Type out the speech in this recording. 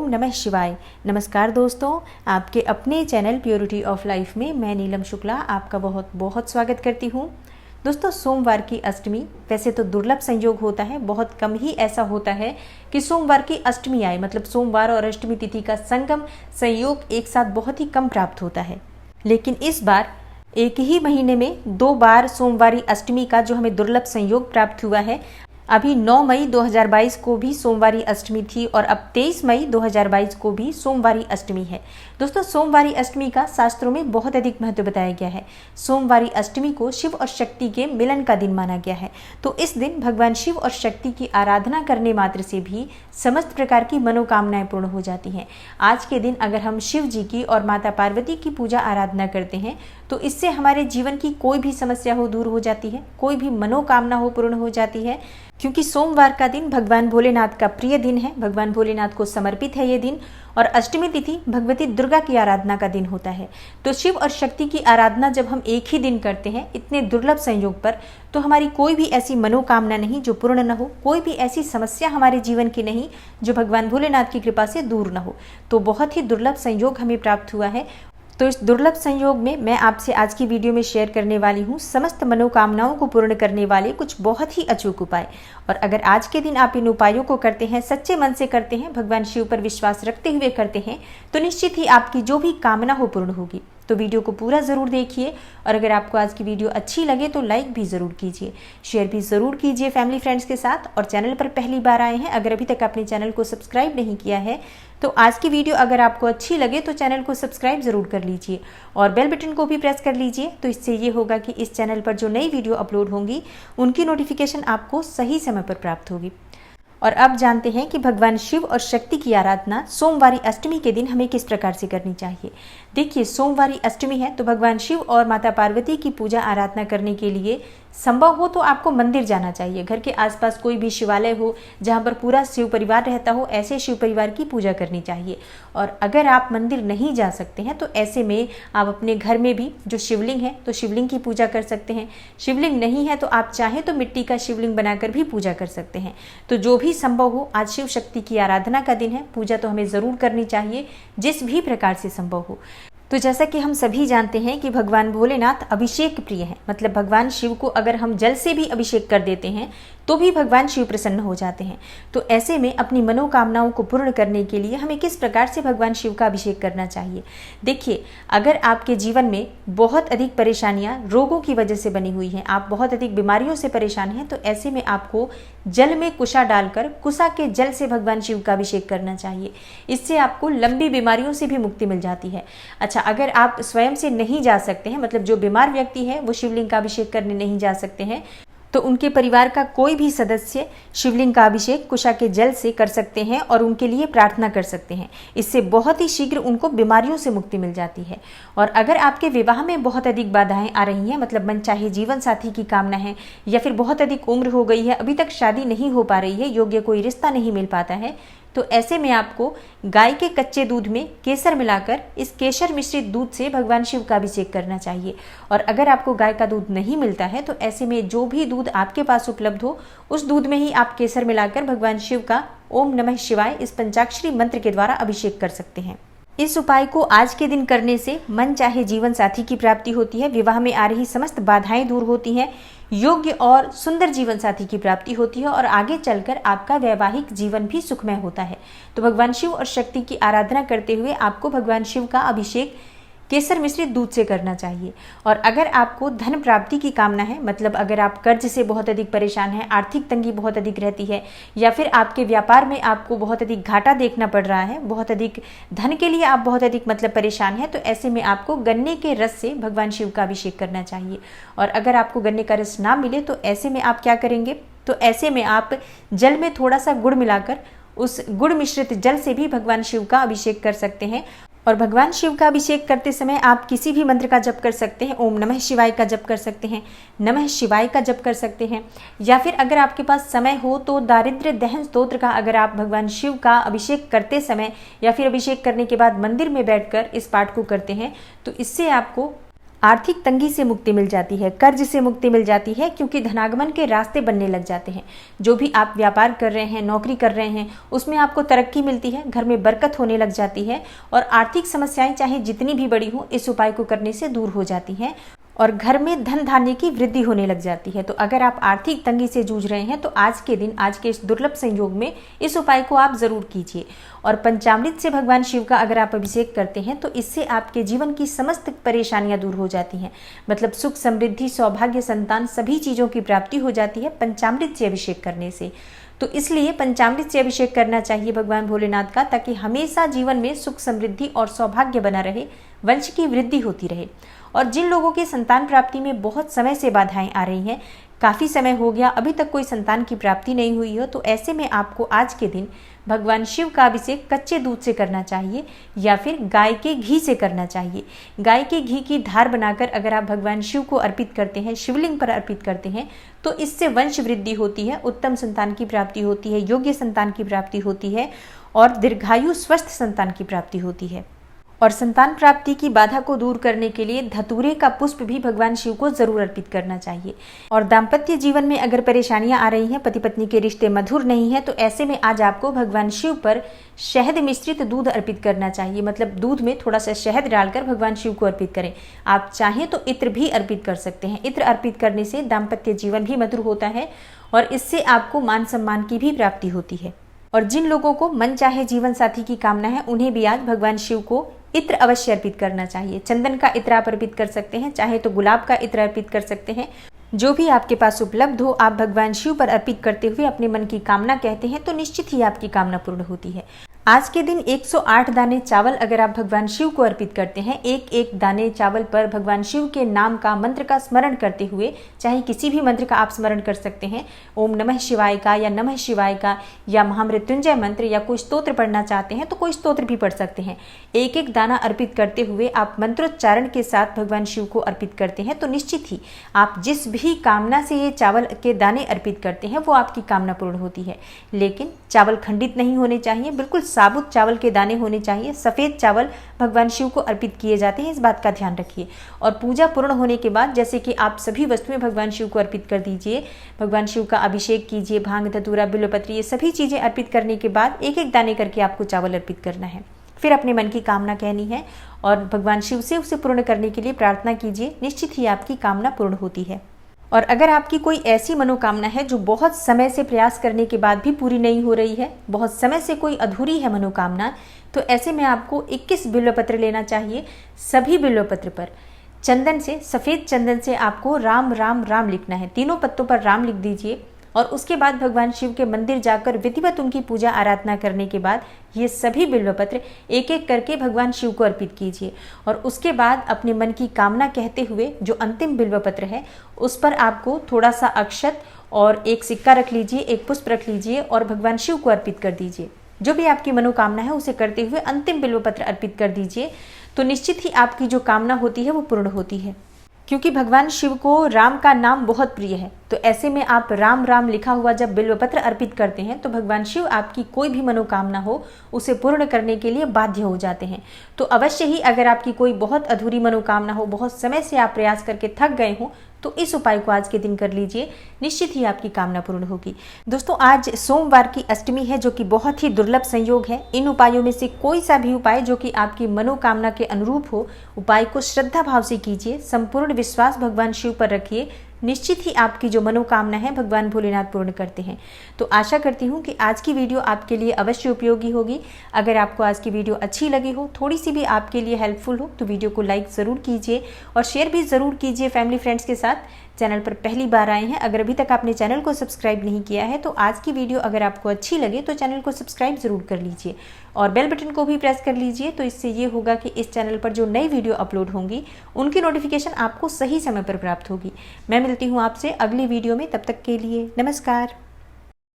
ओम नमः शिवाय। नमस्कार दोस्तों, आपके अपने चैनल प्योरिटी ऑफ लाइफ में मैं नीलम शुक्ला आपका बहुत बहुत स्वागत करती हूँ। दोस्तों, सोमवार की अष्टमी वैसे तो दुर्लभ संयोग होता है, बहुत कम ही ऐसा होता है कि सोमवार की अष्टमी आए, मतलब सोमवार और अष्टमी तिथि का संगम संयोग एक साथ बहुत ही कम प्राप्त होता है। लेकिन इस बार एक ही महीने में 2 बार सोमवारी अष्टमी का जो हमें दुर्लभ संयोग प्राप्त हुआ है। अभी 9 मई 2022 को भी सोमवारी अष्टमी थी और अब 23 मई 2022 को भी सोमवारी अष्टमी है। दोस्तों, सोमवारी अष्टमी का शास्त्रों में बहुत अधिक महत्व बताया गया है। सोमवारी अष्टमी को शिव और शक्ति के मिलन का दिन माना गया है। तो इस दिन भगवान शिव और शक्ति की आराधना करने मात्र से भी समस्त प्रकार की मनोकामनाएं पूर्ण हो जाती हैं। आज के दिन अगर हम शिव जी की और माता पार्वती की पूजा आराधना करते हैं तो इससे हमारे जीवन की कोई भी समस्या हो दूर हो जाती है, कोई भी मनोकामना हो पूर्ण हो जाती है। क्योंकि सोमवार का दिन भगवान भोलेनाथ का प्रिय दिन है, भगवान भोलेनाथ को समर्पित है ये दिन, और अष्टमी तिथि भगवती दुर्गा की आराधना का दिन होता है। तो शिव और शक्ति की आराधना जब हम एक ही दिन करते हैं इतने दुर्लभ संयोग पर, तो हमारी कोई भी ऐसी मनोकामना नहीं जो पूर्ण न हो, कोई भी ऐसी समस्या हमारे जीवन की नहीं जो भगवान भोलेनाथ की कृपा से दूर न हो। तो बहुत ही दुर्लभ संयोग हमें प्राप्त हुआ है। तो इस दुर्लभ संयोग में मैं आपसे आज की वीडियो में शेयर करने वाली हूँ समस्त मनोकामनाओं को पूर्ण करने वाले कुछ बहुत ही अचूक उपाय। और अगर आज के दिन आप इन उपायों को करते हैं, सच्चे मन से करते हैं, भगवान शिव पर विश्वास रखते हुए करते हैं, तो निश्चित ही आपकी जो भी कामना हो पूर्ण होगी। तो वीडियो को पूरा ज़रूर देखिए और अगर आपको आज की वीडियो अच्छी लगे तो लाइक भी ज़रूर कीजिए, शेयर भी ज़रूर कीजिए फैमिली फ्रेंड्स के साथ। और चैनल पर पहली बार आए हैं, अगर अभी तक आपने चैनल को सब्सक्राइब नहीं किया है तो आज की वीडियो अगर आपको अच्छी लगे तो चैनल को सब्सक्राइब ज़रूर कर लीजिए और बेल बटन को भी प्रेस कर लीजिए। तो इससे ये होगा कि इस चैनल पर जो नई वीडियो अपलोड होंगी उनकी नोटिफिकेशन आपको सही समय पर प्राप्त होगी। और अब जानते हैं कि भगवान शिव और शक्ति की आराधना सोमवारी अष्टमी के दिन हमें किस प्रकार से करनी चाहिए। देखिए, सोमवारी अष्टमी है तो भगवान शिव और माता पार्वती की पूजा आराधना करने के लिए संभव हो तो आपको मंदिर जाना चाहिए। घर के आसपास कोई भी शिवालय हो जहाँ पर पूरा शिव परिवार रहता हो, ऐसे शिव परिवार की पूजा करनी चाहिए। और अगर आप मंदिर नहीं जा सकते हैं तो ऐसे में आप अपने घर में भी जो शिवलिंग है तो शिवलिंग की पूजा कर सकते हैं। शिवलिंग नहीं है तो आप चाहें तो मिट्टी का शिवलिंग बनाकर भी पूजा कर सकते हैं। तो जो भी संभव हो, आज शिव शक्ति की आराधना का दिन है, पूजा तो हमें ज़रूर करनी चाहिए जिस भी प्रकार से संभव हो। तो जैसा कि हम सभी जानते हैं कि भगवान भोलेनाथ अभिषेक प्रिय हैं, मतलब भगवान शिव को अगर हम जल से भी अभिषेक कर देते हैं तो भी भगवान शिव प्रसन्न हो जाते हैं। तो ऐसे में अपनी मनोकामनाओं को पूर्ण करने के लिए हमें किस प्रकार से भगवान शिव का अभिषेक करना चाहिए। देखिए, अगर आपके जीवन में बहुत अधिक परेशानियां रोगों की वजह से बनी हुई हैं, आप बहुत अधिक बीमारियों से परेशान हैं, तो ऐसे में आपको जल में कुशा डालकर कुशा के जल से भगवान शिव का अभिषेक करना चाहिए। इससे आपको लंबी बीमारियों से भी मुक्ति मिल जाती है। अच्छा, अगर आप स्वयं से नहीं जा सकते हैं, मतलब जो बीमार व्यक्ति है वो शिवलिंग का अभिषेक करने नहीं जा सकते हैं, तो उनके परिवार का कोई भी सदस्य शिवलिंग का अभिषेक कुशा के जल से कर सकते हैं और उनके लिए प्रार्थना कर सकते हैं। इससे बहुत ही शीघ्र उनको बीमारियों से मुक्ति मिल जाती है। और अगर आपके विवाह में बहुत अधिक बाधाएं आ रही हैं, मतलब मनचाहे जीवन साथी की कामना है या फिर बहुत अधिक उम्र हो गई है, अभी तक शादी नहीं हो पा रही है, योग्य कोई रिश्ता नहीं मिल पाता है, तो ऐसे में आपको गाय के कच्चे दूध में केसर मिलाकर इस केसर मिश्रित दूध से भगवान शिव का अभिषेक करना चाहिए। और अगर आपको गाय का दूध नहीं मिलता है तो ऐसे में जो भी दूध आपके पास उपलब्ध हो उस दूध में ही आप केसर मिलाकर भगवान शिव का ओम नमः शिवाय इस पंचाक्षरी मंत्र के द्वारा अभिषेक कर सकते हैं। इस उपाय को आज के दिन करने से मन चाहे जीवन साथी की प्राप्ति होती है, विवाह में आ रही समस्त बाधाएं दूर होती हैं, योग्य और सुंदर जीवन साथी की प्राप्ति होती है और आगे चलकर आपका वैवाहिक जीवन भी सुखमय होता है। तो भगवान शिव और शक्ति की आराधना करते हुए आपको भगवान शिव का अभिषेक केसर मिश्रित दूध से करना चाहिए। और अगर आपको धन प्राप्ति की कामना है, मतलब अगर आप कर्ज से बहुत अधिक परेशान हैं, आर्थिक तंगी बहुत अधिक रहती है, या फिर आपके व्यापार में आपको बहुत अधिक घाटा देखना पड़ रहा है, बहुत अधिक धन के लिए आप बहुत अधिक मतलब परेशान हैं, तो ऐसे में आपको गन्ने के रस से भगवान शिव का अभिषेक करना चाहिए। और अगर आपको गन्ने का रस ना मिले तो ऐसे में आप क्या करेंगे, तो ऐसे में आप जल में थोड़ा सा गुड़ मिलाकर उस गुड़ मिश्रित जल से भी भगवान शिव का अभिषेक कर सकते हैं। और भगवान शिव का अभिषेक करते समय आप किसी भी मंत्र का जप कर सकते हैं। ओम नमः शिवाय का जप कर सकते हैं, नमः शिवाय का जप कर सकते हैं, या फिर अगर आपके पास समय हो तो दारिद्र्य दहन स्तोत्र का अगर आप भगवान शिव का अभिषेक करते समय या फिर अभिषेक करने के बाद मंदिर में बैठकर इस पाठ को करते हैं तो इससे आपको आर्थिक तंगी से मुक्ति मिल जाती है, कर्ज से मुक्ति मिल जाती है, क्योंकि धनागमन के रास्ते बनने लग जाते हैं। जो भी आप व्यापार कर रहे हैं, नौकरी कर रहे हैं, उसमें आपको तरक्की मिलती है, घर में बरकत होने लग जाती है और आर्थिक समस्याएं चाहे जितनी भी बड़ी हो, इस उपाय को करने से दूर हो जाती हैं और घर में धन धान्य की वृद्धि होने लग जाती है। तो अगर आप आर्थिक तंगी से जूझ रहे हैं तो आज के दिन, आज के इस दुर्लभ संयोग में इस उपाय को आप जरूर कीजिए। और पंचामृत से भगवान शिव का अगर आप अभिषेक करते हैं तो इससे आपके जीवन की समस्त परेशानियां दूर हो जाती हैं। मतलब सुख, समृद्धि, सौभाग्य, संतान, सभी चीज़ों की प्राप्ति हो जाती है पंचामृत से अभिषेक करने से। तो इसलिए पंचामृत से अभिषेक करना चाहिए भगवान भोलेनाथ का, ताकि हमेशा जीवन में सुख, समृद्धि और सौभाग्य बना रहे, वंश की वृद्धि होती रहे। और जिन लोगों की संतान प्राप्ति में बहुत समय से बाधाएं आ रही हैं, काफ़ी समय हो गया अभी तक कोई संतान की प्राप्ति नहीं हुई हो, तो ऐसे में आपको आज के दिन भगवान शिव का अभिषेक कच्चे दूध से करना चाहिए या फिर गाय के घी से करना चाहिए। गाय के घी की धार बनाकर अगर आप भगवान शिव को अर्पित करते हैं, शिवलिंग पर अर्पित करते हैं, तो इससे वंश वृद्धि होती है, उत्तम संतान की प्राप्ति होती है, योग्य संतान की प्राप्ति होती है और दीर्घायु स्वस्थ संतान की प्राप्ति होती है। और संतान प्राप्ति की बाधा को दूर करने के लिए धतूरे का पुष्प भी भगवान शिव को जरूर अर्पित करना चाहिए। और दाम्पत्य जीवन में अगर परेशानियां आ रही हैं, पति पत्नी के रिश्ते मधुर नहीं है, तो ऐसे में आज आपको भगवान शिव पर शहद मिश्रित दूध अर्पित करना चाहिए। मतलब दूध में थोड़ा सा शहद डालकर भगवान शिव को अर्पित करें। आप चाहें तो इत्र भी अर्पित कर सकते हैं। इत्र अर्पित करने से दाम्पत्य जीवन भी मधुर होता है और इससे आपको मान सम्मान की भी प्राप्ति होती है। और जिन लोगों को मन चाहे जीवन साथी की कामना है, उन्हें भी आज भगवान शिव को इत्र अवश्य अर्पित करना चाहिए। चंदन का इत्र आप अर्पित कर सकते हैं, चाहे तो गुलाब का इत्र अर्पित कर सकते हैं। जो भी आपके पास उपलब्ध हो, आप भगवान शिव पर अर्पित करते हुए अपने मन की कामना कहते हैं तो निश्चित ही आपकी कामना पूर्ण होती है। आज के दिन 108 दाने चावल अगर आप भगवान शिव को अर्पित करते हैं, एक एक दाने चावल पर भगवान शिव के नाम का, मंत्र का स्मरण करते हुए, चाहे किसी भी मंत्र का आप स्मरण कर सकते हैं, ओम नमः शिवाय का या नमः शिवाय का या महामृत्युंजय मंत्र या कोई स्तोत्र पढ़ना चाहते हैं तो कोई स्तोत्र भी पढ़ सकते हैं। एक एक दाना अर्पित करते हुए आप मंत्रोच्चारण के साथ भगवान शिव को अर्पित करते हैं तो निश्चित ही आप जिस भी कामना से ये चावल के दाने अर्पित करते हैं वो आपकी कामना पूर्ण होती है। लेकिन चावल खंडित नहीं होने चाहिए, बिल्कुल साबुत चावल के दाने होने चाहिए। सफ़ेद चावल भगवान शिव को अर्पित किए जाते हैं, इस बात का ध्यान रखिए। और पूजा पूर्ण होने के बाद जैसे कि आप सभी वस्तुएं भगवान शिव को अर्पित कर दीजिए, भगवान शिव का अभिषेक कीजिए, भांग, धतूरा, बिल्वपत्र, ये सभी चीज़ें अर्पित करने के बाद एक एक दाने करके आपको चावल अर्पित करना है। फिर अपने मन की कामना कहनी है और भगवान शिव से उसे पूर्ण करने के लिए प्रार्थना कीजिए, निश्चित ही आपकी कामना पूर्ण होती है। और अगर आपकी कोई ऐसी मनोकामना है जो बहुत समय से प्रयास करने के बाद भी पूरी नहीं हो रही है, बहुत समय से कोई अधूरी है मनोकामना, तो ऐसे में आपको 21 बिल्वपत्र लेना चाहिए। सभी बिल्वपत्र पर चंदन से, सफ़ेद चंदन से आपको राम राम राम लिखना है। तीनों पत्तों पर राम लिख दीजिए और उसके बाद भगवान शिव के मंदिर जाकर विधिवत उनकी पूजा आराधना करने के बाद ये सभी बिल्वपत्र एक एक करके भगवान शिव को अर्पित कीजिए। और उसके बाद अपने मन की कामना कहते हुए जो अंतिम बिल्वपत्र है उस पर आपको थोड़ा सा अक्षत और एक सिक्का रख लीजिए, एक पुष्प रख लीजिए और भगवान शिव को अर्पित कर दीजिए। जो भी आपकी मनोकामना है उसे करते हुए अंतिम बिल्वपत्र अर्पित कर दीजिए, तो निश्चित ही आपकी जो कामना होती है वो पूर्ण होती है। क्योंकि भगवान शिव को राम का नाम बहुत प्रिय है, तो ऐसे में आप राम राम लिखा हुआ जब बिल्वपत्र अर्पित करते हैं तो भगवान शिव आपकी कोई भी मनोकामना हो उसे पूर्ण करने के लिए बाध्य हो जाते हैं। तो अवश्य ही अगर आपकी कोई बहुत अधूरी मनोकामना हो, बहुत समय से आप प्रयास करके थक गए हो, तो इस उपाय को आज के दिन कर लीजिए, निश्चित ही आपकी कामना पूर्ण होगी। दोस्तों, आज सोमवार की अष्टमी है जो कि बहुत ही दुर्लभ संयोग है। इन उपायों में से कोई सा भी उपाय जो कि आपकी मनोकामना के अनुरूप हो, उपाय को श्रद्धा भाव से कीजिए, संपूर्ण विश्वास भगवान शिव पर रखिए, निश्चित ही आपकी जो मनोकामना है भगवान भोलेनाथ पूर्ण करते हैं। तो आशा करती हूँ कि आज की वीडियो आपके लिए अवश्य उपयोगी होगी। अगर आपको आज की वीडियो अच्छी लगी हो, थोड़ी सी भी आपके लिए हेल्पफुल हो, तो वीडियो को लाइक ज़रूर कीजिए और शेयर भी ज़रूर कीजिए फैमिली फ्रेंड्स के साथ। चैनल पर पहली बार आए हैं, अगर अभी तक आपने चैनल को सब्सक्राइब नहीं किया है तो आज की वीडियो अगर आपको अच्छी लगे तो चैनल को सब्सक्राइब ज़रूर कर लीजिए और बेल बटन को भी प्रेस कर लीजिए। तो इससे ये होगा कि इस चैनल पर जो नई वीडियो अपलोड होंगी उनकी नोटिफिकेशन आपको सही समय पर प्राप्त होगी। मैं मिलती हूँ आपसे अगली वीडियो में, तब तक के लिए नमस्कार।